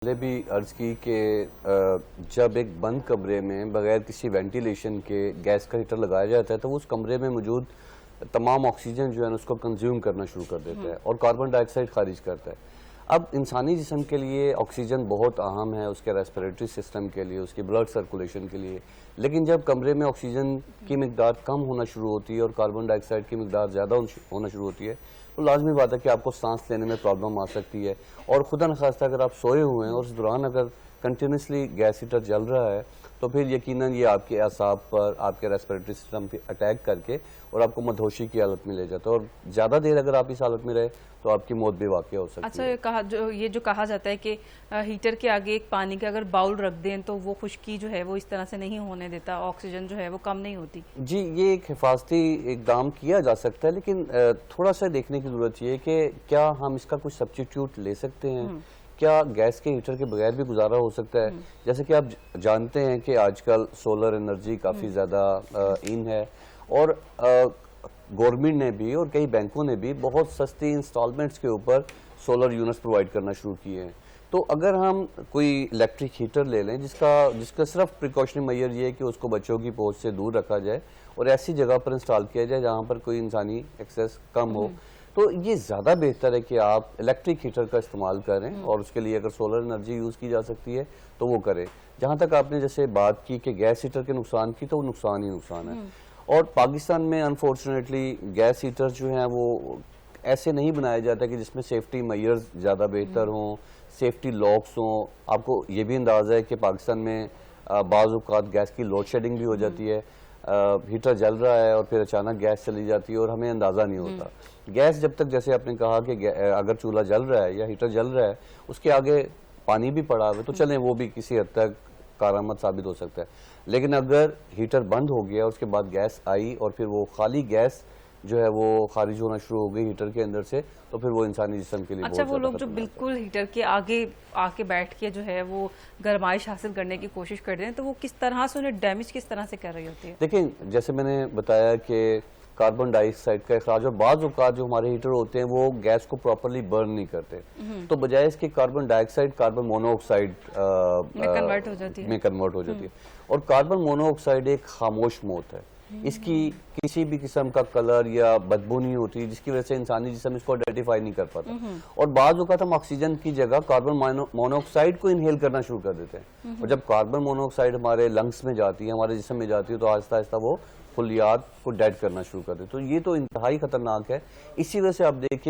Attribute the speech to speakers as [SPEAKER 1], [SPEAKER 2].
[SPEAKER 1] پہلے بھی عرض کی کہ جب ایک بند کمرے میں بغیر کسی وینٹیلیشن کے گیس کا ہیٹر لگایا جاتا ہے تو وہ اس کمرے میں موجود تمام آکسیجن جو ہے اس کو کنزیوم کرنا شروع کر دیتا ہے اور کاربن ڈائی آکسائڈ خارج کرتا ہے۔ اب انسانی جسم کے لیے آکسیجن بہت اہم ہے، اس کے ریسپیریٹری سسٹم کے لیے، اس کی بلڈ سرکولیشن کے لیے، لیکن جب کمرے میں آکسیجن کی مقدار کم ہونا شروع ہوتی ہے اور کاربن ڈائی آکسائڈ کی مقدار زیادہ ہونا شروع ہوتی ہے تو لازمی بات ہے کہ آپ کو سانس لینے میں پرابلم آ سکتی ہے، اور خدا نخواستہ اگر آپ سوئے ہوئے ہیں اور اس دوران اگر کنٹینیوسلی گیس ہیٹر چل رہا ہے تو پھر یقیناً یہ آپ کے اعصاب پر، آپ کے ریسپیریٹری سسٹم پہ اٹیک کر کے اور آپ کو مدہوشی کی حالت میں لے جاتا ہے، اور زیادہ دیر اگر آپ اس حالت میں رہے تو آپ کی موت بھی واقع ہو سکتی ہے۔
[SPEAKER 2] اچھا، یہ جو کہا جاتا ہے کہ ہیٹر کے آگے ایک پانی کا اگر باؤل رکھ دیں تو وہ خشکی جو ہے وہ اس طرح سے نہیں ہونے دیتا، آکسیجن جو ہے وہ کم نہیں ہوتی۔
[SPEAKER 1] جی، یہ ایک حفاظتی اقدام کیا جا سکتا ہے، لیکن تھوڑا سا دیکھنے کی ضرورت یہ ہے کہ کیا ہم اس کا کچھ سبسٹیٹیوٹ لے سکتے ہیں؟ کیا گیس کے ہیٹر کے بغیر بھی گزارا ہو سکتا ہے؟ جیسے کہ آپ جانتے ہیں کہ آج کل سولر انرجی کافی زیادہ ان ہے، اور گورنمنٹ نے بھی اور کئی بینکوں نے بھی بہت سستی انسٹالمنٹس کے اوپر سولر یونٹس پرووائڈ کرنا شروع کیے ہیں۔ تو اگر ہم کوئی الیکٹرک ہیٹر لے لیں جس کا صرف پریکاشنری میئر یہ ہے کہ اس کو بچوں کی پہنچ سے دور رکھا جائے اور ایسی جگہ پر انسٹال کیا جائے جہاں پر کوئی انسانی ایکسیس کم ہو، تو یہ زیادہ بہتر ہے کہ آپ الیکٹرک ہیٹر کا استعمال کریں، اور اس کے لیے اگر سولر انرجی یوز کی جا سکتی ہے تو وہ کریں۔ جہاں تک آپ نے جیسے بات کی کہ گیس ہیٹر کے نقصان کی، تو وہ نقصان ہی نقصان ہے، اور پاکستان میں انفارچونیٹلی گیس ہیٹر جو ہیں وہ ایسے نہیں بنائے جاتے کہ جس میں سیفٹی میئرز زیادہ بہتر ہوں، سیفٹی لاکس ہوں۔ آپ کو یہ بھی اندازہ ہے کہ پاکستان میں بعض اوقات گیس کی لوڈ شیڈنگ بھی ہو جاتی ہے، ہیٹر جل رہا ہے اور پھر اچانک گیس چلی جاتی ہے اور ہمیں اندازہ نہیں ہوتا۔ گیس جب تک، جیسے آپ نے کہا کہ اگر چولہا جل رہا ہے یا ہیٹر جل رہا ہے، اس کے آگے پانی بھی پڑا ہے تو چلیں وہ بھی کسی حد تک کارآمد ثابت ہو سکتا ہے، لیکن اگر ہیٹر بند ہو گیا، اس کے بعد گیس آئی اور پھر وہ خالی گیس جو ہے وہ خارج ہونا شروع ہو گئی ہیٹر کے اندر سے، تو پھر وہ انسانی جسم کے لیے بہت زیادہ
[SPEAKER 2] وہ لوگ جو
[SPEAKER 1] خطرناک ہے۔
[SPEAKER 2] بالکل ہیٹر کے آگے آ کے بیٹھ کے جو ہے وہ گرمائش حاصل کرنے کی کوشش کرتے ہیں، تو وہ کس طرح سے انہیں ڈیمیج کس طرح سے کر رہی ہوتی ہے؟
[SPEAKER 1] دیکھیں، جیسے میں نے بتایا کہ کاربن ڈائی آکسائڈ کا اخراج، اور بعض اوقات جو ہمارے ہیٹر ہوتے ہیں وہ گیس کو پراپرلی برن نہیں کرتے، تو بجائے اس کے کاربن ڈائی آکسائڈ کاربن مونو آکسائڈ
[SPEAKER 2] میں کنورٹ ہو جاتی ہے،
[SPEAKER 1] اور کاربن مونو آکسائڈ ایک خاموش موت ہے۔ اس کی کسی بھی قسم کا کلر یا بدبو نہیں ہوتی، جس کی وجہ سے انسانی جسم اس کو آئیڈینٹیفائی نہیں کر پاتا، اور بعض اوقات ہم آکسیجن کی جگہ کاربن مونو آکسائڈ کو انہیل کرنا شروع کر دیتے ہیں، اور جب کاربن مونو آکسائڈ ہمارے لنگس میں جاتی ہے، ہمارے جسم میں جاتی ہے، تو آہستہ آہستہ وہ خلیات کو ڈیڈ کرنا شروع کر دیتے، تو یہ تو انتہائی خطرناک ہے۔ اسی وجہ سے آپ دیکھیں